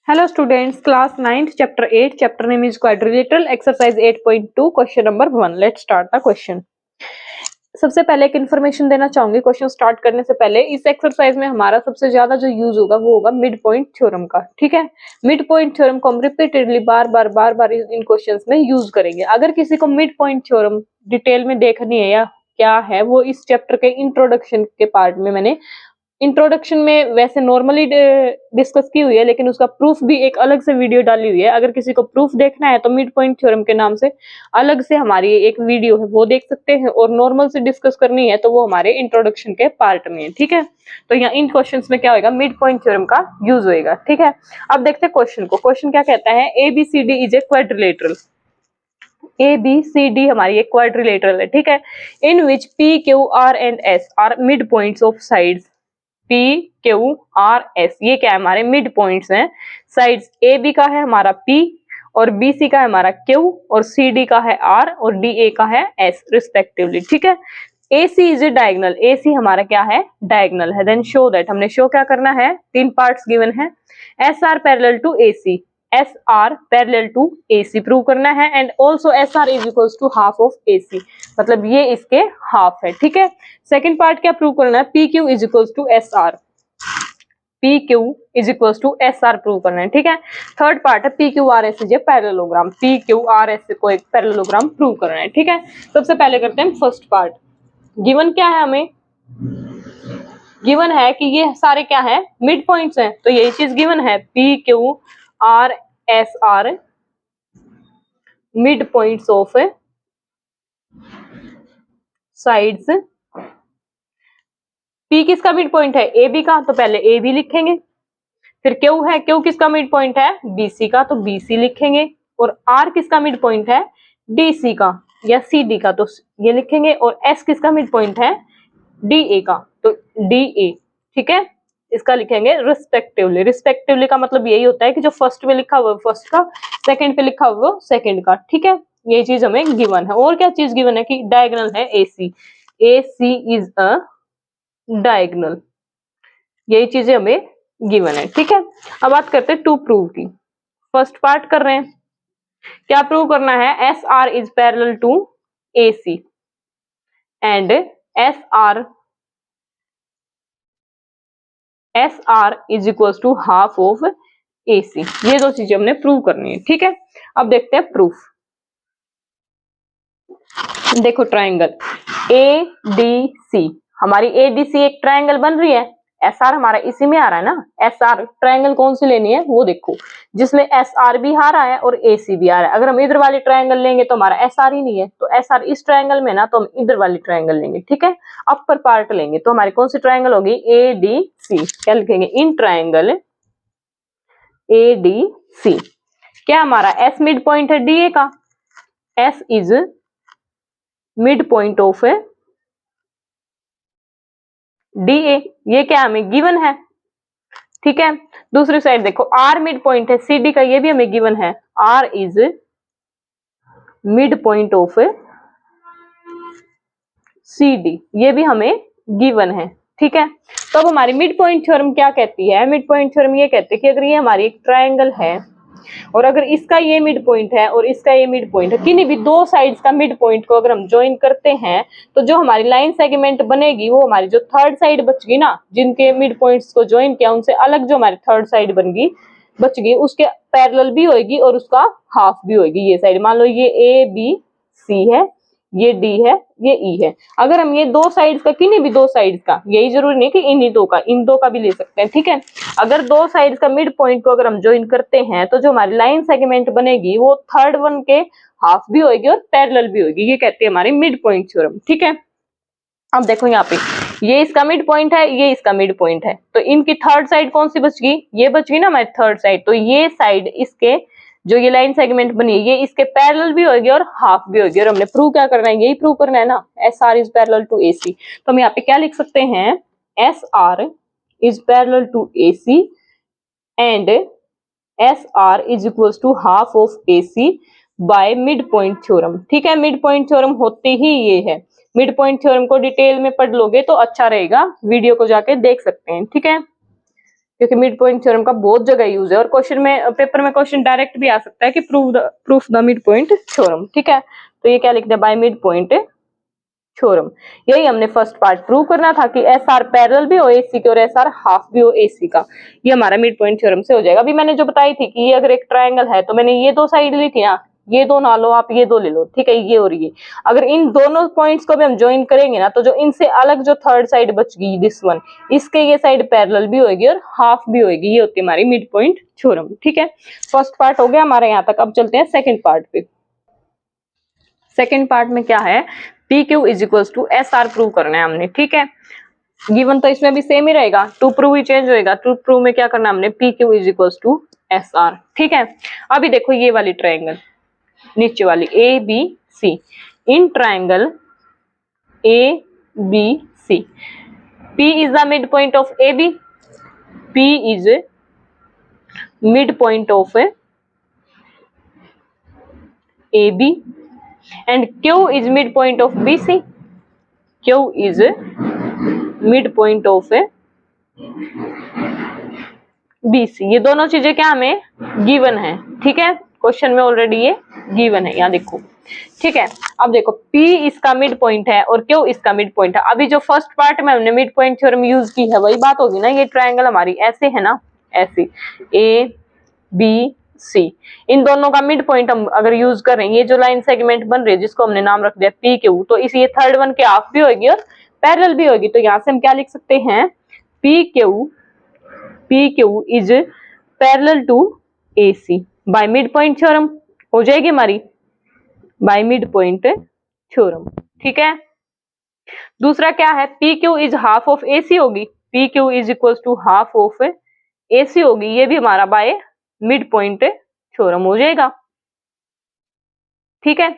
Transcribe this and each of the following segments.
Hello students, class 9th, chapter 8, chapter name is quadrilateral, exercise 8.2, question number 1. Let's start the question. सबसे पहले एक information देना चाहूंगी question start करने से पहले। इस एक्सरसाइज में हमारा सबसे ज्यादा जो यूज होगा वो होगा मिड पॉइंट थ्योरम का। ठीक है, मिड पॉइंट थ्योरम को हम रिपीटेडली बार बार इन क्वेश्चंस में यूज करेंगे। अगर किसी को मिड पॉइंट थ्योरम डिटेल में देखनी है या क्या है, वो इस चैप्टर के इंट्रोडक्शन के पार्ट में मैंने इंट्रोडक्शन में वैसे नॉर्मली डिस्कस की हुई है, लेकिन उसका प्रूफ भी एक अलग से वीडियो डाली हुई है। अगर किसी को प्रूफ देखना है तो मिड पॉइंट थ्योरम के नाम से अलग से हमारी एक वीडियो है, वो देख सकते हैं। और नॉर्मल से डिस्कस करनी है तो वो हमारे इंट्रोडक्शन के पार्ट में है। ठीक है, तो यहाँ इन क्वेश्चंस में क्या होगा, मिड पॉइंट थ्योरम का यूज होगा। ठीक है, अब देखते हैं क्वेश्चन को। क्वेश्चन क्या कहता है, ABCD is a quadrilateral. ABCD हमारी एक क्वाड्रिलेटरल है। ठीक है, in which PQR and S are mid points of sides. PQRS ये क्या है, हमारे मिड पॉइंट्स हैं। साइड्स AB का है हमारा P और BC का है हमारा Q और CD का है R और DA का है S रिस्पेक्टिवली। ठीक है, AC is a diagonal. AC हमारा क्या है, डायगोनल है। देन शो दैट, हमने शो क्या करना है, 3 पार्ट्स गिवन है। SR parallel to AC, SR parallel to AC prove करना है। And also SR is equals to half of AC, मतलब ये इसके हाफ है। ठीक है, सेकंड पार्ट क्या प्रूव करना है, PQ is equals to SR, PQ is equals to SR prove करना है। ठीक है, थर्ड पार्ट है PQRS is a parallelogram. PQRS को एक पैरेललोग्राम प्रूव करना है। ठीक है, सबसे पहले करते हैं फर्स्ट पार्ट। गिवन क्या है, हमें गिवन है कि ये सारे क्या है, मिड पॉइंट्स हैं। तो यही चीज गिवन है, PQRS are mid points of sides. P किसका मिड पॉइंट है, AB का, तो पहले AB लिखेंगे। फिर Q है, Q किसका मिड पॉइंट है, BC का, तो BC लिखेंगे। और R किसका मिड पॉइंट है, DC का या CD का, तो ये लिखेंगे। और S किसका मिड पॉइंट है, DA का, तो DA। ठीक है, इसका लिखेंगे रिस्पेक्टिवली। रिस्पेक्टिवली का मतलब यही होता है कि जो फर्स्ट पे लिखा हुआ फर्स्ट का, सेकंड पे लिखा हुआ सेकंड का। ठीक है, ये चीज हमें गिवन है। और क्या चीज गिवन है कि डायगोनल है AC, AC is a diagonal, यही चीजें हमें गिवन है। ठीक है, अब बात करते हैं टू प्रूव की। फर्स्ट पार्ट कर रहे हैं, क्या प्रूव करना है, SR is parallel to AC and SR is equals to half of AC। ये दो चीजें हमने प्रूव करनी है। ठीक है, अब देखते हैं प्रूफ। देखो ट्राइंगल ADC, हमारी ADC एक ट्राइंगल बन रही है। SR हमारा इसी में आ रहा है ना। SR ट्राइंगल कौन सी लेनी है, वो देखो, जिसमें SR भी आ रहा है और AC भी आ रहा है। अगर हम इधर वाली ट्राइंगल लेंगे तो हमारा SR ही नहीं है, तो SR इस ट्राइंगल में ना, तो हम इधर वाली ट्राइंगल लेंगे। ठीक है, अपर पार्ट लेंगे तो हमारी कौन सी ट्राइंगल होगी, ADC। क्या लिखेंगे, इन ट्राइंगल ADC क्या हमारा S मिड पॉइंट है DA का, S is mid point of DA, ये क्या हमें गिवन है। ठीक है, दूसरी साइड देखो, R मिड पॉइंट है CD का, ये भी हमें गिवन है। R is mid point of CD, ये भी हमें गिवन है। ठीक है, तो अब हमारी मिड पॉइंट थ्योरम क्या कहती है, मिड पॉइंट थ्योरम ये कहती है कि अगर ये हमारी एक ट्राइंगल है और अगर इसका ये मिड पॉइंट है और इसका ये मिड पॉइंट है, किन्हीं भी दो साइड्स का मिड पॉइंट को अगर हम ज्वाइन करते हैं, तो जो हमारी लाइन सेगमेंट बनेगी वो हमारी जो थर्ड साइड बचगी ना, जिनके मिड पॉइंट्स को ज्वाइन किया उनसे अलग जो हमारी थर्ड साइड बनेगी बचगी, उसके पैरेलल भी होगी और उसका हाफ भी होगी। ये साइड मान लो ये ABC है, ये D है, ये E है। अगर हम ये दो साइड्स का, किन्हीं भी दो साइड्स का, यही जरूरी नहीं कि इन्हीं दो का, इन दो का भी ले सकते हैं। ठीक है, अगर दो साइड्स का मिड पॉइंट को अगर हम ज्वाइन करते हैं तो जो हमारी लाइन सेगमेंट बनेगी वो थर्ड वन के हाफ भी होगी और पैरेलल भी होगी। ये कहते हैं हमारी मिड पॉइंट थ्योरम। ठीक है, अब देखो यहाँ पे ये इसका मिड पॉइंट है, ये इसका मिड पॉइंट है, तो इनकी थर्ड साइड कौन सी बच गई, ये बच गई ना हमारी थर्ड साइड। तो ये साइड इसके जो ये लाइन सेगमेंट बनी है, ये इसके पैरेलल भी होगी और हाफ भी होगी। और हमने प्रूव क्या करना है, यही प्रूव करना है ना, SR is parallel to AC। तो हम यहाँ पे क्या लिख सकते हैं, SR is parallel to AC and SR is equals to half of AC by mid point theorem. ठीक है, मिड पॉइंट थ्योरम होती ही ये है। मिड पॉइंट थ्योरम को डिटेल में पढ़ लोगे तो अच्छा रहेगा, वीडियो को जाके देख सकते हैं। ठीक है, क्योंकि मिड पॉइंट थ्योरम का बहुत जगह यूज है और क्वेश्चन में, पेपर में क्वेश्चन डायरेक्ट भी आ सकता है कि proof the mid point theorem. ठीक है, तो ये क्या लिख दिया, बाय मिड पॉइंट थ्योरम। यही हमने फर्स्ट पार्ट प्रूव करना था कि एस आर पैरेलल भी हो एसी के और एस आर हाफ भी हो एसी का। ये हमारा मिड पॉइंट थ्योरम से हो जाएगा। अभी मैंने जो बताई थी कि ये अगर एक ट्रायंगल है तो मैंने ये दो साइड ली थी ना, ये दो ना लो आप, ये दो ले लो। ठीक है, ये और ये, अगर इन दोनों पॉइंट्स को भी हम ज्वाइन करेंगे ना, तो जो इनसे अलग जो थर्ड साइड बच गई, दिस वन, इसके ये साइड पैरेलल भी होगी और हाफ भी होगी। ये होती है हमारी मिड पॉइंट थ्योरम। ठीक है, फर्स्ट पार्ट हो गया हमारा यहाँ तक। अब चलते हैं सेकंड पार्ट पे। सेकंड पार्ट में क्या है, P Q is equals to S R prove करना है हमने। ठीक है, गिवन तो इसमें भी सेम ही रहेगा, टू प्रूव ही चेंज होएगा। टू प्रूव में क्या करना हमने, P Q is equals to S R. ठीक है, अभी देखो ये वाली ट्रायंगल नीचे वाली A B C, in triangle A B C, P is the midpoint of AB, P is midpoint of AB and Q is midpoint of BC, Q is midpoint of BC। ये दोनों चीजें क्या हमें given है। ठीक है, question में already ये गिवन है, यहाँ देखो। ठीक है, अब देखो P इसका मिड पॉइंट है और Q इसका मिड पॉइंट है। अभी जो फर्स्ट पार्ट में हमने मिड पॉइंट थ्योरम यूज की है वही बात होगी ना। ये ट्रायंगल हमारी ऐसे है ना, ऐसे ए बी सी, इन दोनों का मिड पॉइंट हम अगर यूज कर रहे हैं, ये जो लाइन सेगमेंट बन रही है जिसको हमने नाम रख दिया पी क्यू, तो इस ये थर्ड वन के हाफ भी होगी और पैरेलल भी होगी। तो यहाँ से हम क्या लिख सकते हैं, P Q is parallel to A C by mid point theorem हो जाएगी हमारी, बाय मिड पॉइंट थ्योरम। ठीक है, दूसरा क्या है, P Q is half of A C होगी, P Q is equal to half of A C होगी, ये भी हमारा बाय मिड पॉइंट थ्योरम हो जाएगा। ठीक है,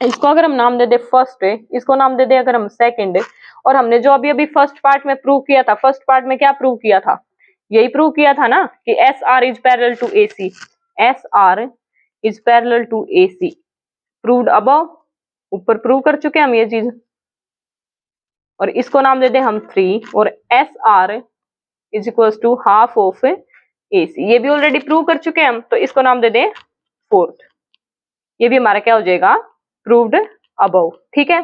इसको अगर हम नाम दे दे फर्स्ट, इसको नाम दे दे अगर हम सेकंड, और हमने जो अभी अभी फर्स्ट पार्ट में प्रूव किया था, फर्स्ट पार्ट में क्या प्रूव किया था, यही प्रूव किया था ना कि S R is parallel to A C, S R is parallel to A C, proved above, ऊपर प्रूव कर चुके हैं हम ये चीज। और इसको नाम दे दे हम 3 और S R is equal to half of A C, ये भी ऑलरेडी प्रूव कर चुके हैं हम, तो इसको नाम दे दे 4th। ये भी हमारा क्या हो जाएगा, प्रूव्ड अबव। ठीक है,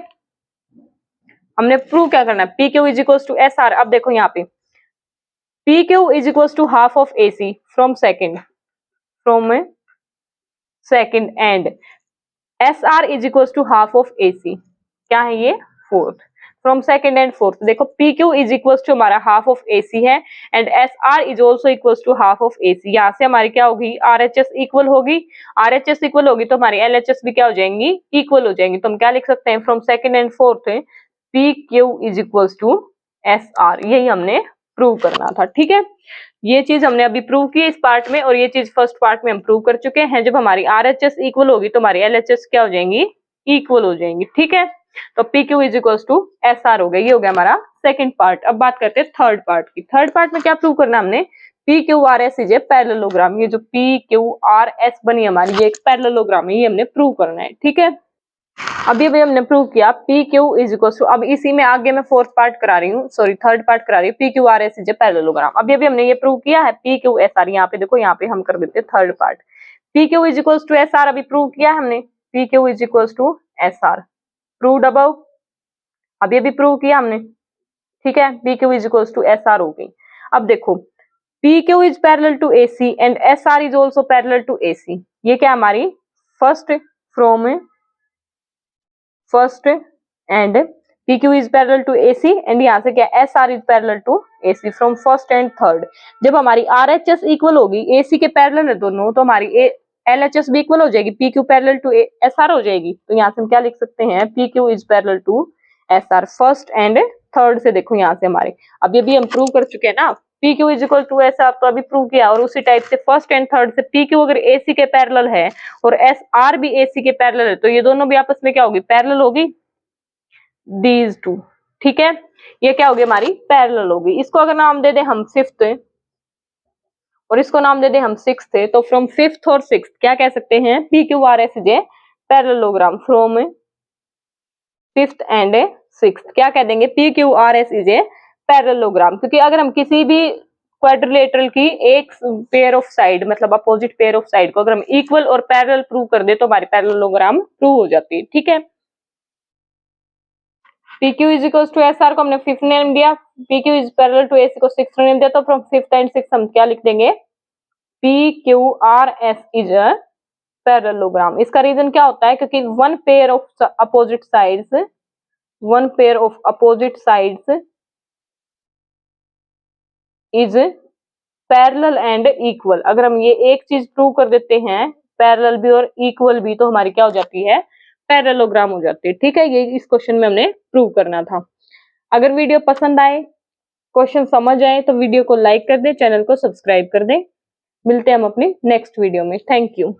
हमने प्रूव क्या करना है, P Q is equal to S R. अब देखो यहाँ पे P Q is equal to half of A C from second and S R is equal to half of A C, क्या है ये, 4th from second and 4th। देखो P Q is equal to हमारा half of A C है and S R is also equal to half of A C. यहाँ से हमारी क्या होगी, आर एच एस इक्वल होगी, आर एच एस इक्वल होगी तो हमारी एल एच एस भी क्या हो जाएंगी, इक्वल हो जाएंगी। तो हम क्या लिख सकते हैं, from second and 4th P Q is equal to S R, यही हमने प्रूव करना था। ठीक है, ये चीज हमने अभी प्रूव की इस पार्ट में, और ये चीज फर्स्ट पार्ट में हम प्रूव कर चुके हैं। जब हमारी आर एच एस इक्वल होगी तो हमारी एल एच एस क्या हो जाएंगी, इक्वल हो जाएंगी। ठीक है, तो P Q is equal to S R हो गया, ये हो गया हमारा सेकंड पार्ट। अब बात करते हैं थर्ड पार्ट की। थर्ड पार्ट में क्या प्रूव करना हमने, P Q R S is a parallelogram. ये जो पी क्यू आर एस बनी हमारी, ये एक पैरेललोग्राम है, ये हमने प्रूव करना है। ठीक है, अभी हमने प्रूव किया P Q is equal to, अब इसी में आगे मैं फोर्थ पार्ट करा रही हूँ, सॉरी थर्ड पार्ट करा रही हूँ, P Q R S is a parallelogram. अभी हमने ये प्रूव किया है पी क्यू एस आर, यहाँ पे देखो, यहाँ पे हम कर देते हैं third part, P Q is equal to S R अभी प्रूव किया हमने, P Q is equal to S R, proved above, अभी प्रूव किया हमने। ठीक है, P Q is equal to S R हो गई। अब देखो P Q is parallel to A C and S R is also parallel to A C, ये क्या हमारी first and P Q is parallel to A C and यहाँ से क्या S R is parallel to A C from first and third. जब हमारी R H S equal होगी, ए सी के पैरेलल है दोनों, तो हमारी एल एच एस भी इक्वल हो जाएगी, P Q parallel to S R हो जाएगी। तो यहाँ से हम क्या लिख सकते हैं, P Q is parallel to S R first and third से। देखो यहाँ से हमारे अब ये भी हम प्रूव कर चुके हैं ना, P Q is equal to S R, तो अभी प्रूव किया। और उसी टाइप से फर्स्ट एंड थर्ड से पी क्यू अगर ए सी के पैरेलल है और एस आर भी ए सी के पैरेलल है, तो ये दोनों भी आपस में क्या होगी, पैरेलल होगी, दीज टू। ठीक है, ये क्या होगी हमारी पैरेलल होगी। इसको अगर नाम दे दे हम फिफ्थ और इसको नाम दे दे हम सिक्स्थ, तो फ्रॉम फिफ्थ और सिक्स्थ क्या कह सकते हैं, P Q R S is a parallelogram from fifth and sixth, क्या कह देंगे, P Q R S is a parallelogram. क्योंकि अगर हम किसी भी क्वाड्रिलेटरल की एक पेयर ऑफ साइड मतलब अपोजिट पेयर ऑफ साइड को अगर हम इक्वल और पैरेलल प्रूव कर दे तो हमारी पैरेललोग्राम प्रूव हो जाती है। ठीक है, PQ is equal to SR को हमने फिफ्थ नेम दिया, PQ is parallel to AC को सिक्स्थ नेम दिया, तो फ्रॉम फिफ्थ एंड सिक्स्थ हम क्या लिख देंगे, PQRS इज अ पैरेललोग्राम। इसका रीजन क्या होता है, क्योंकि one pair of opposite sides is parallel and equal. अगर हम ये एक चीज प्रूव कर देते हैं, पैरेलल भी और इक्वल भी, तो हमारी क्या हो जाती है, पैरेललोग्राम हो जाती है। ठीक है, ये इस क्वेश्चन में हमने प्रूव करना था। अगर वीडियो पसंद आए, क्वेश्चन समझ आए तो वीडियो को लाइक कर दें, चैनल को सब्सक्राइब कर दें। मिलते हैं हम अपनी नेक्स्ट वीडियो में। Thank you.